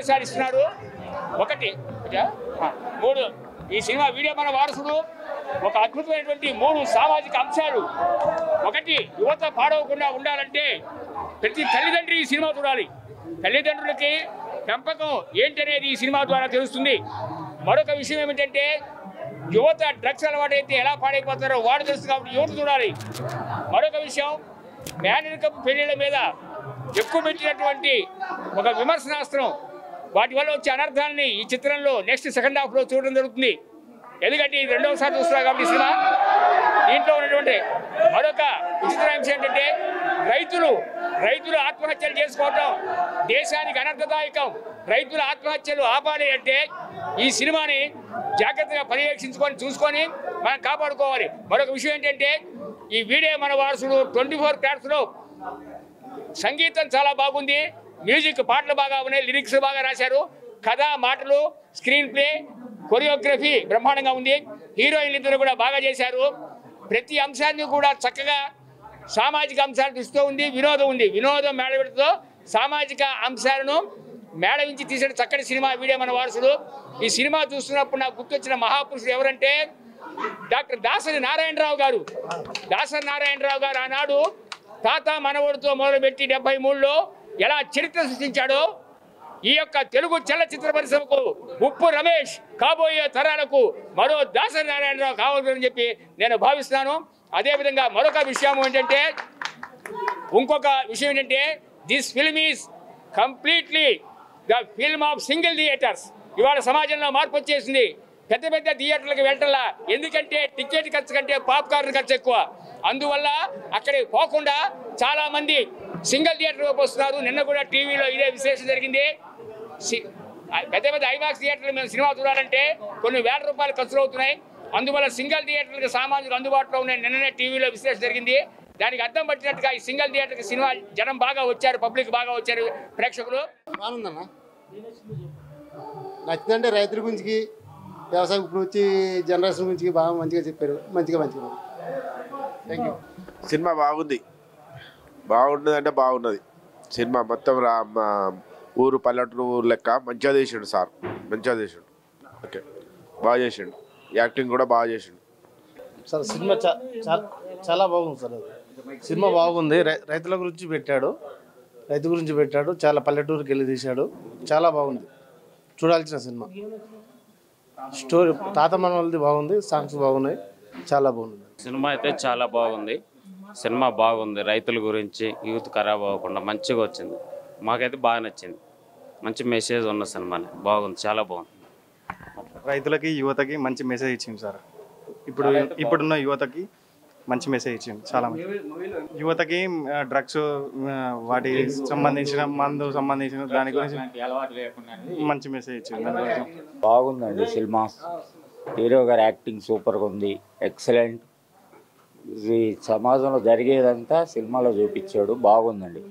సందేశాలు ఇస్తున్నారు. ఒకటి మూడు ఈ సినిమా వీడియో మన వారసుడు ఒక అద్భుతమైనటువంటి 3 సామాజిక అంశాలు. ఒకటి, యువత పాడవకుండా ఉండాలంటే ప్రతి తల్లిదండ్రి ఈ సినిమా చూడాలి. తల్లిదండ్రులకి పెంపకం ఏంటనేది ఈ సినిమా ద్వారా తెలుస్తుంది. మరొక విషయం ఏమిటంటే యువత డ్రగ్స్ అలవాటైతే ఎలా పాడైపోతారో వాడు తెలుసు కాబట్టి యువత చూడాలి. మరొక విషయం, మేనరికపు పెళ్లిళ్ళ మీద ఎక్కువ పెట్టినటువంటి ఒక విమర్శనాస్త్రం, వాటి వల్ల వచ్చే అనర్థాలని ఈ చిత్రంలో నెక్స్ట్ సెకండ్ హాఫ్లో చూడడం జరుగుతుంది. ఎందుకంటే ఇది రెండవసారి చూస్తున్నారు కాబట్టి ఈ సినిమా. దీంట్లో ఉన్నటువంటి మరొక విచిత్ర అంశం ఏంటంటే రైతులు ఆత్మహత్యలు చేసుకోవటం దేశానికి అనర్థదాయకం. రైతుల ఆత్మహత్యలు ఆపాలి అంటే ఈ సినిమాని జాగ్రత్తగా పర్యవేక్షించుకొని చూసుకొని మనం కాపాడుకోవాలి. మరొక విషయం ఏంటంటే ఈ వీడియో మన వారసుడు 24 క్రాఫ్ట్స్లో సంగీతం చాలా బాగుంది, మ్యూజిక్ పాటలు బాగా ఉన్నాయి, లిరిక్స్ బాగా రాశారు, కథ మాటలు స్క్రీన్ ప్లే కొరియోగ్రఫీ బ్రహ్మాండంగా ఉంది. హీరోయిన్లు ఇద్దరు కూడా బాగా చేశారు. ప్రతి అంశాన్ని కూడా చక్కగా సామాజిక అంశాలు దృష్టితో ఉంది, వినోదం ఉంది. వినోదం మేళవిడితో సామాజిక అంశాలను మేళవించి తీసిన చక్కటి సినిమా వీడియో మన వారసుడు. ఈ సినిమా చూస్తున్నప్పుడు నాకు గుర్తొచ్చిన మహాపురుషుడు ఎవరంటే డాక్టర్ దాసరి నారాయణరావు గారు. దాసరి నారాయణరావు గారు ఆనాడు తాత మనవడితో మొదలుపెట్టి 73లో ఎలా చరిత్ర సృష్టించాడో ఈ యొక్క తెలుగు చలచిత్ర పరిశ్రమకు ఉప్పు రమేష్ కాబోయే తరాలకు మరో దాసరి నారాయణరావు కావాలని చెప్పి నేను భావిస్తున్నాను. అదేవిధంగా మరొక విషయం ఏంటంటే this film is completely the film of single theatres. ఇవాళ సమాజంలో మార్పు వచ్చేసింది. పెద్ద పెద్ద థియేటర్లకు వెళ్ళటంలా, ఎందుకంటే టికెట్ ఖర్చు కంటే పాప్కార్న్ ఖర్చు ఎక్కువ. అందువల్ల అక్కడికి పోకుండా చాలామంది సింగిల్ థియేటర్లోకి వస్తున్నారు. నిన్న కూడా టీవీలో ఇదే విశేషం జరిగింది. పెద్ద పెద్ద ఐమాక్స్ థియేటర్లు మేము సినిమా చూడాలంటే కొన్ని వేల రూపాయలు ఖర్చులు అవుతున్నాయి. అందువల్ల సింగిల్ థియేటర్లకు సామాన్యులు అందుబాటులో ఉన్నాయి. నిన్ననే టీవీలో విశేషం జరిగింది. దానికి అర్థం పట్టినట్టుగా ఈ సింగిల్ థియేటర్కి సినిమా జనం బాగా వచ్చారు, పబ్లిక్ బాగా వచ్చారు, ప్రేక్షకులు. బాగుందన్న, నచ్చిందంటే రైతుల గురించి, వ్యవసాయం ఇప్పుడు వచ్చి జనరేషన్ గురించి బాగా మంచిగా చెప్పారు. మంచిగా థ్యాంక్ యూ. సినిమా బాగుంది, బాగుంటుంది అంటే బాగున్నది సినిమా. మొత్తం ఊరు పల్లెటూరు లెక్క మంచిగా చేసిండు సార్, మంచిగా చేసిండు. ఓకే, బాగా చేసిండు, యాక్టింగ్ కూడా బాగా చేసిండు సార్. సినిమా చాలా బాగుంది సార్. అది సినిమా బాగుంది. రైతుల గురించి పెట్టాడు, చాలా పల్లెటూరుకి వెళ్ళి తీశాడు. చాలా బాగుంది, చూడాల్సిన సినిమా. స్టోరీ తాత మనవలది బాగుంది, సాంగ్స్ బాగున్నాయి, చాలా బాగుంది. సినిమా అయితే చాలా బాగుంది. సినిమా బాగుంది, రైతుల గురించి, యూత్ ఖరాబ్ అవ్వకుండా మంచిగా వచ్చింది. మాకైతే బాగా నచ్చింది. మంచి మెసేజ్ ఉన్న సినిమాని, బాగుంది, చాలా బాగుంది. రైతులకి యువతకి మంచి మెసేజ్ ఇచ్చింది సార్. ఇప్పుడున్న యువతకి మంచి మెసేజ్ ఇచ్చింది. చాలా యువతకి డ్రగ్స్ వాటి సంబంధించిన మందు సంబంధించిన దాని గురించి మంచి మెసేజ్ ఇచ్చింది. బాగుందండి సినిమా. హీరో గారి యాక్టింగ్ సూపర్గా ఉంది, ఎక్సలెంట్. ఇది సమాజంలో జరిగేదంతా సినిమాలో చూపించాడు, బాగుందండి.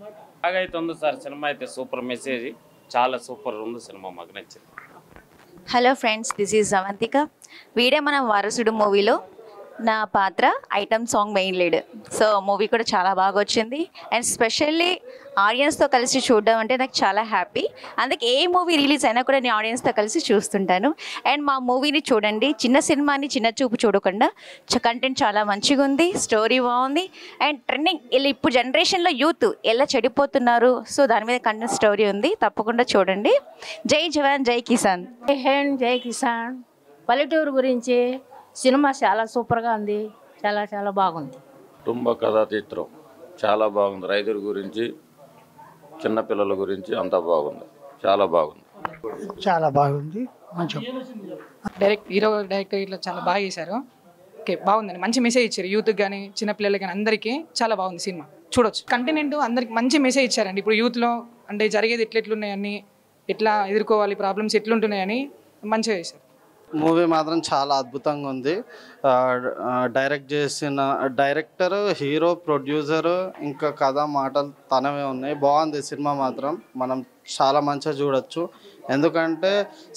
బాగా అయితే ఉంది సార్ సినిమా. అయితే సూపర్ మెసేజ్, చాలా సూపర్ ఉంది సినిమా, మాకు నచ్చింది. Hello friends, this is Avantika. వీడే మన వారసుడు మూవీలో నా పాత్ర item song main lead. So movie కూడా చాలా బాగా వచ్చింది. అండ్ స్పెషల్లీ ఆడియన్స్తో కలిసి చూడడం అంటే నాకు చాలా హ్యాపీ. అందుకే ఏ మూవీ రిలీజ్ అయినా కూడా నేను ఆడియన్స్తో కలిసి చూస్తుంటాను. అండ్ మా మూవీని చూడండి, చిన్న సినిమాని చిన్న చూపు చూడకుండా. కంటెంట్ చాలా మంచిగా ఉంది, స్టోరీ బాగుంది. అండ్ ట్రెండింగ్ ఇప్పుడు జనరేషన్లో యూత్ ఎలా చెడిపోతున్నారు, సో దాని మీద కంటెంట్ స్టోరీ ఉంది, తప్పకుండా చూడండి. జై జవాన్ జై కిసాన్. జై హింద్ జై కిసాన్. పల్లెటూరు గురించి సినిమా చాలా సూపర్గా ఉంది, చాలా చాలా బాగుంది. కుటుంబ కథా చిత్రం చాలా బాగుంది. రైతుల గురించి, చిన్నపిల్లల గురించి అంతా బాగుంది, చాలా బాగుంది. చాలా బాగుంది, డైరెక్టర్ ఇట్లా చాలా బాగా చేశారు. ఓకే, బాగుందండి. మంచి మెసేజ్ ఇచ్చారు యూత్కి కానీ చిన్నపిల్లలకి కానీ అందరికీ. చాలా బాగుంది సినిమా, చూడొచ్చు. కంటెంట్ అందరికి మంచి మెసేజ్ ఇచ్చారండి. ఇప్పుడు యూత్లో అంటే జరిగేది ఎట్లెట్లున్నాయని, ఎట్లా ఎదుర్కోవాలి, ప్రాబ్లమ్స్ ఎట్లుంటున్నాయని మంచిగా చేశారు. మూవీ మాత్రం చాలా అద్భుతంగా ఉంది. డైరెక్ట్ చేసిన డైరెక్టర్, హీరో, ప్రొడ్యూసరు, ఇంకా కథ మాటలు తనవే ఉన్నాయి. బాగుంది సినిమా మాత్రం, మనం చాలా మంచిగా చూడొచ్చు. ఎందుకంటే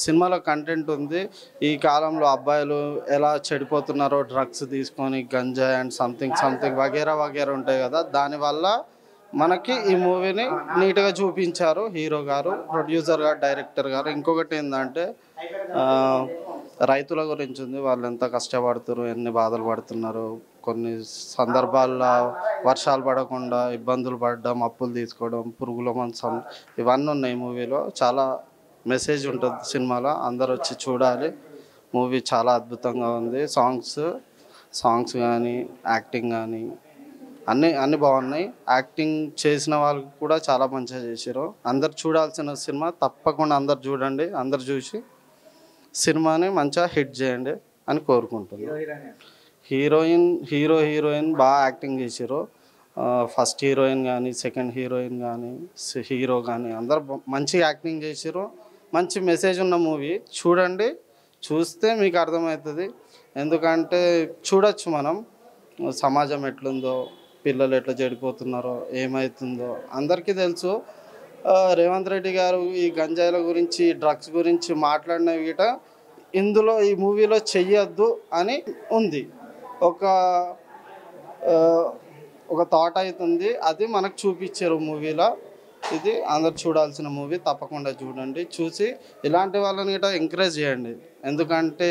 సినిమాలో కంటెంట్ ఉంది. ఈ కాలంలో అబ్బాయిలు ఎలా చెడిపోతున్నారో డ్రగ్స్ తీసుకొని, గంజాయి అండ్ సంథింగ్ వగేరా ఉంటాయి కదా, దానివల్ల మనకి ఈ మూవీని నీట్గా చూపించారు హీరో గారు, ప్రొడ్యూసర్ గారు, డైరెక్టర్ గారు. ఇంకొకటి ఏంటంటే రైతుల గురించి ఉంది. వాళ్ళు ఎంత కష్టపడుతారు, ఎన్ని బాధలు పడుతున్నారు, కొన్ని సందర్భాల్లో వర్షాలు పడకుండా ఇబ్బందులు పడడం, అప్పులు తీసుకోవడం, పురుగుల మంచం, ఇవన్నీ ఉన్నాయి మూవీలో. చాలా మెసేజ్ ఉంటుంది సినిమాలో, అందరు వచ్చి చూడాలి. మూవీ చాలా అద్భుతంగా ఉంది. సాంగ్స్ కానీ యాక్టింగ్ కానీ అన్నీ బాగున్నాయి. యాక్టింగ్ చేసిన వాళ్ళు కూడా చాలా మంచిగా చేశారు. అందరు చూడాల్సిన సినిమా, తప్పకుండా అందరు చూడండి. అందరు చూసి సినిమాని మంచిగా హిట్ చేయండి అని కోరుకుంటున్నాను. హీరోయిన్ బాగా యాక్టింగ్ చేశారు. ఫస్ట్ హీరోయిన్ కానీ, సెకండ్ హీరోయిన్ కానీ, హీరో కానీ అందరు మంచిగా యాక్టింగ్ చేశారు. మంచి మెసేజ్ ఉన్న మూవీ. చూడండి, చూస్తే మీకు అర్థమవుతుంది. ఎందుకంటే చూడొచ్చు మనం సమాజం ఎట్లుందో, పిల్లలు ఎట్లా చెడిపోతున్నారో, ఏమవుతుందో అందరికీ తెలుసు. రేవంత్ రెడ్డి గారు ఈ గంజాయిల గురించి, డ్రగ్స్ గురించి మాట్లాడిన వీట ఇందులో ఈ మూవీలో చెయ్యొద్దు అని ఉంది. ఒక థాట్ అవుతుంది, అది మనకు చూపించారు మూవీలో. ఇది అందరు చూడాల్సిన మూవీ, తప్పకుండా చూడండి. చూసి ఇలాంటి వాళ్ళని గిట్ట ఎంకరేజ్ చేయండి. ఎందుకంటే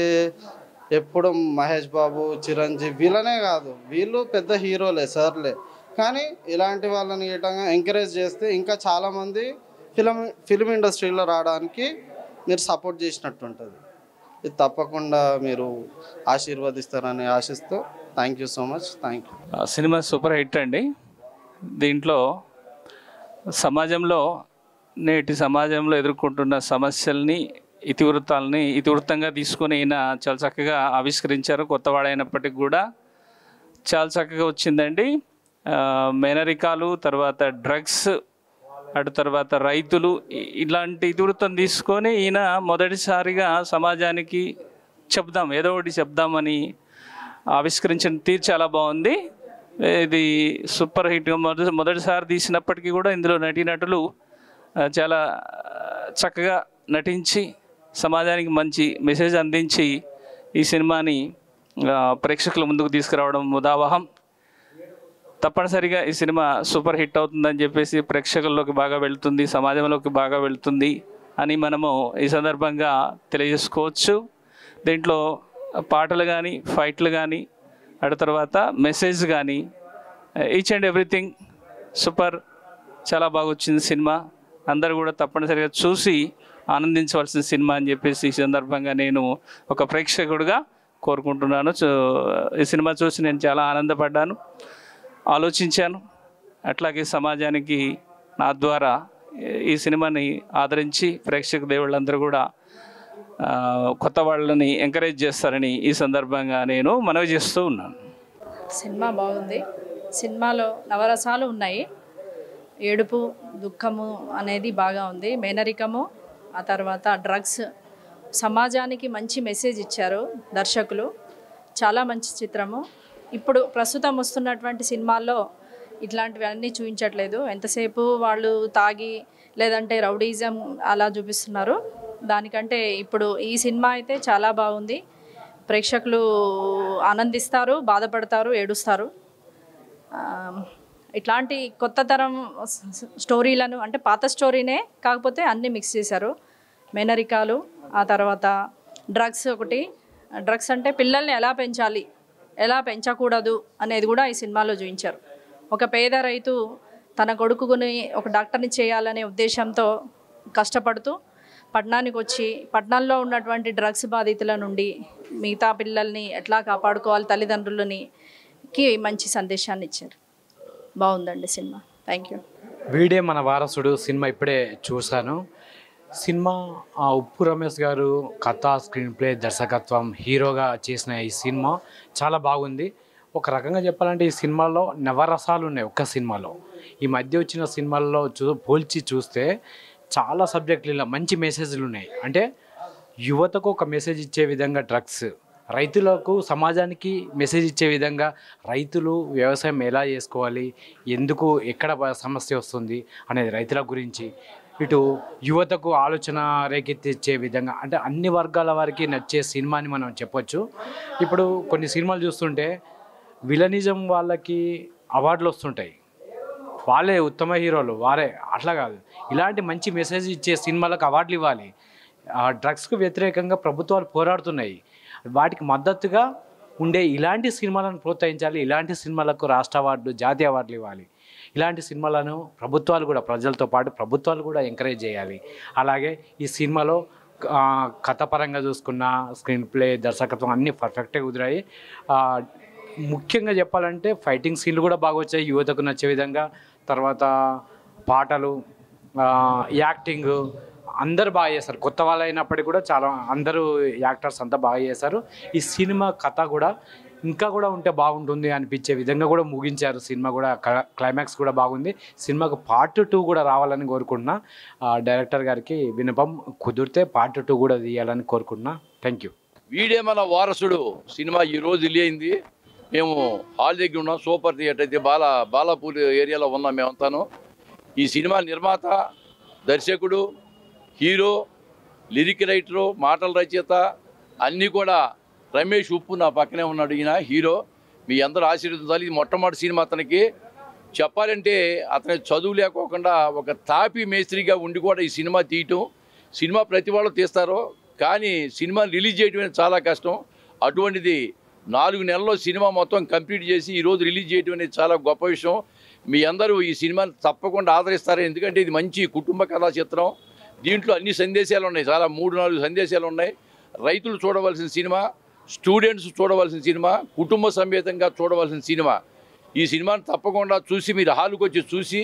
ఎప్పుడు మహేష్ బాబు, చిరంజీవి వీళ్ళనే కాదు, వీళ్ళు పెద్ద హీరోలే, సార్లే, కానీ ఇలాంటి వాళ్ళని గిట్ట ఎంకరేజ్ చేస్తే ఇంకా చాలామంది ఫిలిం ఇండస్ట్రీలో రావడానికి మీరు సపోర్ట్ చేసినట్టు ఉంటుంది. ఇది తప్పకుండా మీరు ఆశీర్వదిస్తారని ఆశిస్తూ thank you so much. Thank you. Cinema super hit అండి. దీంట్లో నేటి సమాజంలో ఎదుర్కొంటున్న సమస్యల్ని, ఇతివృత్తంగా తీసుకొని ఈయన చాలా చక్కగా ఆవిష్కరించారు. కొత్తవాడైనప్పటికీ కూడా చాలా చక్కగా వచ్చిందండి. మేనరికాలు, తర్వాత డ్రగ్స్, అటు తర్వాత రైతులు, ఇలాంటి ఇతివృత్తం తీసుకొని ఈయన మొదటిసారిగా సమాజానికి ఏదో ఒకటి చెప్దామని ఆవిష్కరించిన తీరు చాలా బాగుంది. ఇది సూపర్ హిట్గా మొదటిసారి తీసినప్పటికీ కూడా ఇందులో నటీనటులు చాలా చక్కగా నటించి సమాజానికి మంచి మెసేజ్ అందించి ఈ సినిమాని ప్రేక్షకుల ముందుకు తీసుకురావడం ముదావహం. తప్పనిసరిగా ఈ సినిమా సూపర్ హిట్ అవుతుందని చెప్పేసి ప్రేక్షకుల్లోకి బాగా వెళుతుంది, సమాజంలోకి బాగా వెళుతుంది అని మనము ఈ సందర్భంగా తెలియజేసుకోవచ్చు. దీంట్లో పాటలు కానీ, ఫైట్లు కానీ, అటు తర్వాత మెసేజ్ కానీ, ఈచ్ అండ్ ఎవ్రీథింగ్ సూపర్, చాలా బాగా వచ్చింది సినిమా. అందరూ కూడా తప్పనిసరిగా చూసి ఆనందించవలసిన సినిమా అని చెప్పేసి ఈ సందర్భంగా నేను ఒక ప్రేక్షకుడిగా కోరుకుంటున్నాను. ఈ సినిమా చూసి నేను చాలా ఆనందపడ్డాను, ఆలోచించాను. అట్లాగే సమాజానికి నా ద్వారా ఈ సినిమాని ఆదరించి ప్రేక్షక దేవుళ్ళందరూ కూడా కొత్త వాళ్ళని ఎంకరేజ్ చేస్తారని ఈ సందర్భంగా నేను మనవి చేస్తూ ఉన్నాను. సినిమా బాగుంది. సినిమాలో నవరసాలు ఉన్నాయి. ఏడుపు, దుఃఖము అనేది బాగా ఉంది. మేనరికము, ఆ తర్వాత డ్రగ్స్, సమాజానికి మంచి మెసేజ్ ఇచ్చారు దర్శకులు. చాలా మంచి చిత్రము. ఇప్పుడు ప్రస్తుతం వస్తున్నటువంటి సినిమాల్లో ఇట్లాంటివన్నీ చూపించట్లేదు. ఎంతసేపు వాళ్ళు తాగి లేదంటే రౌడీజం అలా చూపిస్తున్నారు. దానికంటే ఇప్పుడు ఈ సినిమా అయితే చాలా బాగుంది. ప్రేక్షకులు ఆనందిస్తారు, బాధపడతారు, ఏడుస్తారు. ఇట్లాంటి కొత్త తరం స్టోరీలను, అంటే పాత స్టోరీనే కాకపోతే అన్నీ మిక్స్ చేశారు. మేనరికాలు, ఆ తర్వాత డ్రగ్స్ ఒకటి. డ్రగ్స్ అంటే పిల్లల్ని ఎలా పెంచాలి, ఎలా పెంచకూడదు అనేది కూడా ఈ సినిమాలో చూపించారు. ఒక పేద రైతు తన కొడుకుని ఒక డాక్టర్ని చేయాలనే ఉద్దేశంతో కష్టపడుతూ పట్టణానికి వచ్చి పట్టణంలో ఉన్నటువంటి డ్రగ్స్ బాధితుల నుండి మిగతా పిల్లల్ని ఎట్లా కాపాడుకోవాలి, తల్లిదండ్రులకి మంచి సందేశాన్ని ఇచ్చారు. బాగుందండి సినిమా. Thank you. వీడే మన వారసుడు సినిమా ఇప్పుడే చూశాను. సినిమా ఉప్పు రమేష్ గారు కథ, స్క్రీన్ ప్లే, దర్శకత్వం, హీరోగా చేసిన ఈ సినిమా చాలా బాగుంది. ఒక రకంగా చెప్పాలంటే ఈ సినిమాలో నవరసాలు ఉన్నాయి. ఒక్క సినిమాలో ఈ మధ్య వచ్చిన సినిమాల్లో పోల్చి చూస్తే చాలా సబ్జెక్టులు ఇలా మంచి మెసేజ్లు ఉన్నాయి. అంటే యువతకు ఒక మెసేజ్ ఇచ్చే విధంగా డ్రగ్స్, రైతులకు సమాజానికి మెసేజ్ ఇచ్చే విధంగా రైతులు వ్యవసాయం ఎలా చేసుకోవాలి, ఎందుకు ఎక్కడ సమస్య వస్తుంది అనేది రైతుల గురించి, ఇటు యువతకు ఆలోచన రేకెత్తిచ్చే విధంగా, అంటే అన్ని వర్గాల వారికి నచ్చే సినిమా అని మనం చెప్పొచ్చు. ఇప్పుడు కొన్ని సినిమాలు చూస్తుంటే విలనిజం వాళ్ళకి అవార్డులు వస్తుంటాయి, వాళ్ళే ఉత్తమ హీరోలు వారే, అట్లా కాదు. ఇలాంటి మంచి మెసేజ్ ఇచ్చే సినిమాలకు అవార్డులు ఇవ్వాలి. డ్రగ్స్కు వ్యతిరేకంగా ప్రభుత్వాలు పోరాడుతున్నాయి, వాటికి మద్దతుగా ఉండే ఇలాంటి సినిమాలను ప్రోత్సహించాలి. ఇలాంటి సినిమాలకు రాష్ట్ర అవార్డులు, జాతీయ అవార్డులు ఇవ్వాలి. ఇలాంటి సినిమాలను ప్రభుత్వాలు కూడా, ప్రజలతో పాటు ప్రభుత్వాలు కూడా ఎంకరేజ్ చేయాలి. అలాగే ఈ సినిమాలో కథపరంగా చూసుకున్న స్క్రీన్ ప్లే, దర్శకత్వం అన్నీ పర్ఫెక్ట్గా కుదిరాయి. ముఖ్యంగా చెప్పాలంటే ఫైటింగ్ సీన్లు కూడా బాగా వచ్చాయి, యువతకు నచ్చే విధంగా. తర్వాత పాటలు, యాక్టింగ్ అందరు బాగా చేశారు. కొత్త వాళ్ళు అయినప్పటికీ కూడా చాలా అందరూ యాక్టర్స్ అంతా బాగా చేశారు. ఈ సినిమా కథ కూడా ఇంకా కూడా ఉంటే బాగుంటుంది అనిపించే విధంగా కూడా ముగించారు. సినిమా కూడా క్లైమాక్స్ కూడా బాగుంది. సినిమాకు పార్ట్ 2 కూడా రావాలని కోరుకుంటున్నా. డైరెక్టర్ గారికి విన్నపం, కుదిరితే పార్ట్ 2 కూడా తీయాలని కోరుకుంటున్నా. Thank you. వీడే మన వారసుడు సినిమా ఈరోజు రిలీజ్ అయింది. మేము హాల్ దగ్గర ఉన్నాం. సూపర్ థియేటర్ అయితే బాలాపూర్ ఏరియాలో ఉన్నాం మేమంతాను. ఈ సినిమా నిర్మాత, దర్శకుడు, హీరో, లిరిక్ రైటరు, మాటల రచయిత అన్నీ కూడా రమేష్ ఉప్పు నా పక్కనే ఉన్నాడు. ఈయన హీరో. మీ అందరూ ఆశీర్వదించాలి. ఇది మొట్టమొదటి సినిమా అతనికి. చెప్పాలంటే అతని చదువు లేకోకుండా ఒక తాపి మేస్త్రిగా ఉండి కూడా ఈ సినిమా తీయటం. సినిమా ప్రతి వాళ్ళు తీస్తారు, కానీ సినిమా రిలీజ్ చేయడం చాలా కష్టం. అటువంటిది 4 నెలల్లో సినిమా మొత్తం కంప్లీట్ చేసి ఈరోజు రిలీజ్ చేయడం అనేది చాలా గొప్ప విషయం. మీ అందరూ ఈ సినిమాని తప్పకుండా ఆదరిస్తారు. ఎందుకంటే ఇది మంచి కుటుంబ కథా చిత్రం. దీంట్లో అన్ని సందేశాలు ఉన్నాయి, చాలా 3-4 సందేశాలు ఉన్నాయి. రైతులు చూడవలసిన సినిమా, స్టూడెంట్స్ చూడవలసిన సినిమా, కుటుంబ సమేతంగా చూడవలసిన సినిమా. ఈ సినిమాని తప్పకుండా చూసి మీరు హాల్కి వచ్చి చూసి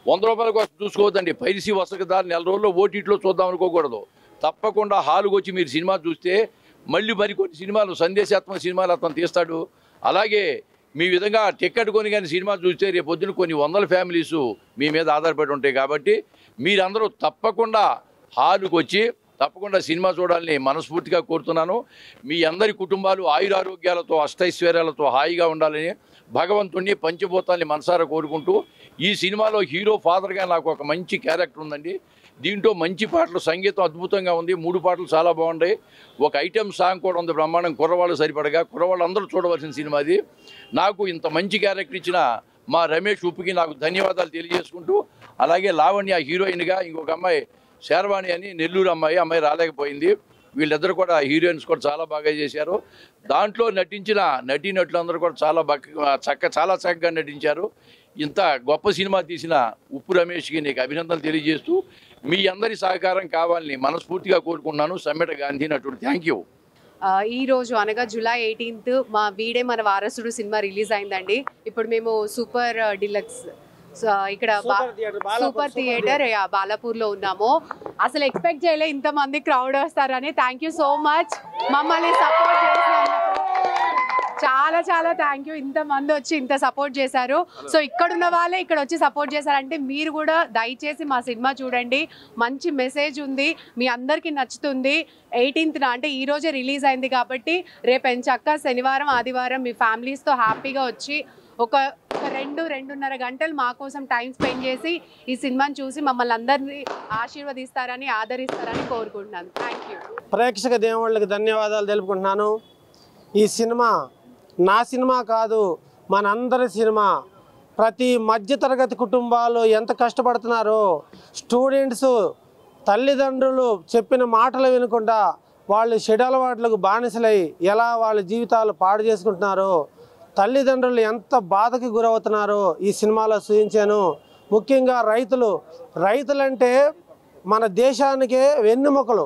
100 రూపాయల కోసం చూసుకోవద్దండి. పైరసీ వసకదారు నెల రోజుల్లో ఓటీటీలో చూద్దాం అనుకోకూడదు. తప్పకుండా హాల్కి వచ్చి మీరు సినిమా చూస్తే మళ్ళీ మరికొన్ని సినిమాలు, సందేశాత్మక సినిమాలు అతను తీస్తాడు. అలాగే మీ విధంగా టికెట్ కొని కానీ సినిమా చూస్తే రేపు పొద్దున కొన్ని 100 ఫ్యామిలీసు మీ మీద ఆధారపడి ఉంటాయి. కాబట్టి మీరందరూ తప్పకుండా హాల్కి వచ్చి తప్పకుండా సినిమా చూడాలని మనస్ఫూర్తిగా కోరుతున్నాను. మీ అందరి కుటుంబాలు ఆయురారోగ్యాలతో, అష్టైశ్వర్యాలతో హాయిగా ఉండాలని భగవంతుణ్ణి, పంచభూతాన్ని మనసారా కోరుకుంటూ, ఈ సినిమాలో హీరో ఫాదర్గా నాకు ఒక మంచి క్యారెక్టర్ ఉందండి. దీంట్లో మంచి పాటలు, సంగీతం అద్భుతంగా ఉంది. 3 పాటలు చాలా బాగున్నాయి. ఒక ఐటెం సాంగ్ కూడా ఉంది బ్రహ్మాండం. కుర్రవాళ్ళు సరిపడగా, కుర్రవాళ్ళు అందరూ చూడవలసిన సినిమా అది. నాకు ఇంత మంచి క్యారెక్టర్ ఇచ్చిన మా రమేష్ ఉప్పుకి నాకు ధన్యవాదాలు తెలియజేసుకుంటూ, అలాగే లావణ్య హీరోయిన్గా, ఇంకొక అమ్మాయి శర్వాణి అని నెల్లూరు అమ్మాయి రాలేకపోయింది. వీళ్ళిద్దరు కూడా హీరోయిన్స్ కూడా చాలా బాగా చేశారు. దాంట్లో నటించిన నటీనటులందరూ కూడా చాలా చక్కగా నటించారు. ఇంత గొప్ప సినిమా తీసిన ఉప్పు రమేష్కి నీకు అభినందనలు తెలియజేస్తూ, మీ అందరి సహకారం కావాలని మనస్ఫూర్తిగా కోరుకున్నాను. సమ్మెట గాంధీ నటుడు. Thank you. ఈరోజు అనగా జూలై 18 మా వీడే మన వారసుడు సినిమా రిలీజ్ అయిందండి. ఇప్పుడు మేము సూపర్ డిలక్స్ ఇక్కడ సూపర్ థియేటర్ బాలాపూర్లో ఉన్నాము. అసలు ఎక్స్పెక్ట్ చేయలే ఇంతమంది క్రౌడ్ వస్తారని. థ్యాంక్ యూ సో మచ్ మమ్మల్ని సపోర్ట్ చేసినందుకు. చాలా చాలా థ్యాంక్ యూ. ఇంతమంది వచ్చి ఇంత సపోర్ట్ చేశారు. సో ఇక్కడ ఉన్న వాళ్ళే ఇక్కడ వచ్చి సపోర్ట్ చేశారంటే మీరు కూడా దయచేసి మా సినిమా చూడండి. మంచి మెసేజ్ ఉంది, మీ అందరికీ నచ్చుతుంది. 18న అంటే ఈరోజే రిలీజ్ అయింది కాబట్టి రేపు ఎంచక్క శనివారం, ఆదివారం మీ ఫ్యామిలీస్తో హ్యాపీగా వచ్చి ఒక 2-2.5 గంటలు మా కోసం టైం స్పెండ్ చేసి ఈ సినిమాని చూసి మమ్మల్ని అందరినీ ఆశీర్వదిస్తారని, ఆదరిస్తారని కోరుకుంటున్నాను. Thank you. ప్రేక్షక దేవుళ్ళకి ధన్యవాదాలు తెలుపుకుంటున్నాను. ఈ సినిమా నా సినిమా కాదు, మనందరి సినిమా. ప్రతి మధ్యతరగతి కుటుంబాలు ఎంత కష్టపడుతున్నారో, స్టూడెంట్స్ తల్లిదండ్రులు చెప్పిన మాటలు వినకుండా వాళ్ళు చెడు అలవాట్లకు బానిసలై ఎలా వాళ్ళ జీవితాలు పాడు చేసుకుంటున్నారో, తల్లిదండ్రులు ఎంత బాధకి గురవుతున్నారో ఈ సినిమాలో చూపించాను. ముఖ్యంగా రైతులంటే మన దేశానికే వెన్నెముకలు.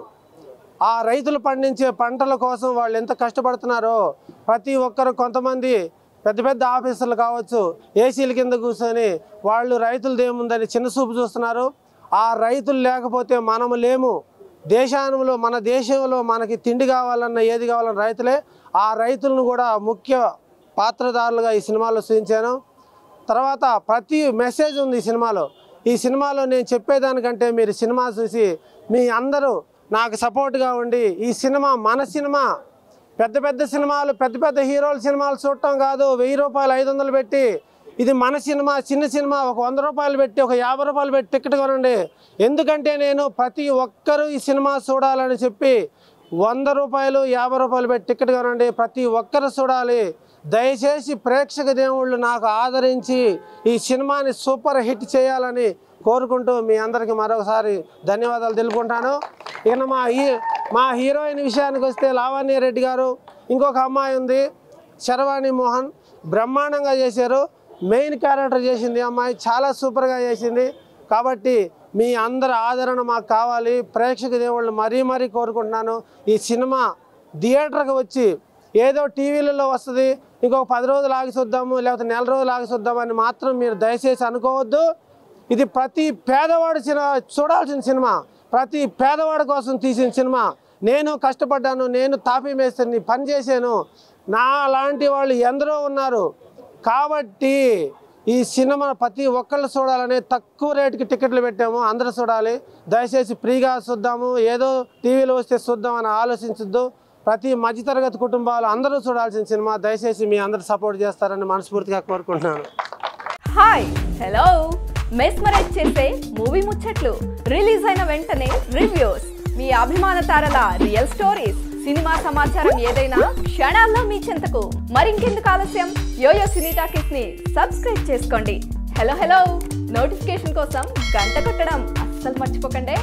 ఆ రైతులు పండించే పంటల కోసం వాళ్ళు ఎంత కష్టపడుతున్నారో ప్రతి ఒక్కరు, కొంతమంది పెద్ద పెద్ద ఆఫీసర్లు కావచ్చు, ఏసీల కింద కూర్చొని వాళ్ళు రైతులదేముందని చిన్న చూపు చూస్తున్నారు. ఆ రైతులు లేకపోతే మనము లేము. మన దేశంలో మనకి తిండి కావాలన్నా ఏది కావాలన్నా రైతులే. ఆ రైతులను కూడా ముఖ్య పాత్రధారులుగా ఈ సినిమాలో చూపించాను. తర్వాత ప్రతి మెసేజ్ ఉంది ఈ సినిమాలో నేను చెప్పేదానికంటే మీరు సినిమా చూసి మీ అందరూ నాకు సపోర్ట్గా ఉండి, ఈ సినిమా మన సినిమా. పెద్ద సినిమాలు, పెద్ద హీరోల సినిమాలు చూడటం కాదు. 1000 రూపాయలు, 500 పెట్టి, ఇది మన సినిమా. చిన్న సినిమా ఒక 100 రూపాయలు పెట్టి, ఒక 50 రూపాయలు పెట్టి టికెట్ కొనండి. ఎందుకంటే నేను ప్రతి ఒక్కరూ ఈ సినిమా చూడాలని చెప్పి 100 రూపాయలు, 50 రూపాయలు పెట్టి టికెట్ కొనండి. ప్రతి ఒక్కరు చూడాలి. దయచేసి ప్రేక్షక దేవుళ్ళు నాకు ఆదరించి ఈ సినిమాని సూపర్ హిట్ చేయాలని కోరుకుంటూ మీ అందరికీ మరొకసారి ధన్యవాదాలు తెలుపుకుంటాను. ఇక మా హీరోయిన్ విషయానికి వస్తే లావణ్య రెడ్డి గారు, ఇంకొక అమ్మాయి ఉంది శర్వాణి మోహన్, బ్రహ్మాండంగా చేశారు. మెయిన్ క్యారెక్టర్ చేసింది అమ్మాయి, చాలా సూపర్గా చేసింది. కాబట్టి మీ అందరి ఆదరణ మాకు కావాలి. ప్రేక్షక దేవుళ్ళు మరీ కోరుకుంటున్నాను. ఈ సినిమా థియేటర్కి వచ్చి ఏదో టీవీలలో వస్తుంది, ఇంకొక 10 రోజులు ఆగి చూద్దాము లేకపోతే నెల రోజులు ఆగి చూద్దామని మాత్రం మీరు దయచేసి అనుకోవద్దు. ఇది ప్రతి పేదవాడు చూడాల్సిన సినిమా, ప్రతి పేదవాడి కోసం తీసిన సినిమా. నేను కష్టపడ్డాను, నేను తాపీ మేస్త్రిని పని చేశాను, నా లాంటి వాళ్ళు ఎందరో ఉన్నారు. కాబట్టి ఈ సినిమా ప్రతి ఒక్కళ్ళు చూడాలని తక్కువ రేటుకి టికెట్లు పెట్టాము, అందరూ చూడాలి. దయచేసి ఫ్రీగా చూద్దాము, ఏదో టీవీలో వస్తే చూద్దామని ఆలోచించొద్దు. ప్రతి మధ్యతరగతి కుటుంబాలు అందరూ చూడాల్సిన సినిమా. దయచేసి మీ అందరూ సపోర్ట్ చేస్తారని మనస్ఫూర్తిగా కోరుకుంటున్నాను. హాయ్ హలో మెస్మరైజ్ చేసే మూవీ ముచ్చట్లు, రిలీజ్ అయిన వెంటనే రివ్యూస్, మీ అభిమాన తారల రియల్ స్టోరీస్, సినిమా సమాచారం ఏదైనా క్షణాల్లో మీ చెంతకు. మరింకెందుకు ఆలస్యం, యోయో సినీ టాకీస్ ని సబ్స్క్రైబ్ చేసుకోండి. హలో నోటిఫికేషన్ కోసం గంట కొట్టడం అస్సలు మర్చిపోకండి.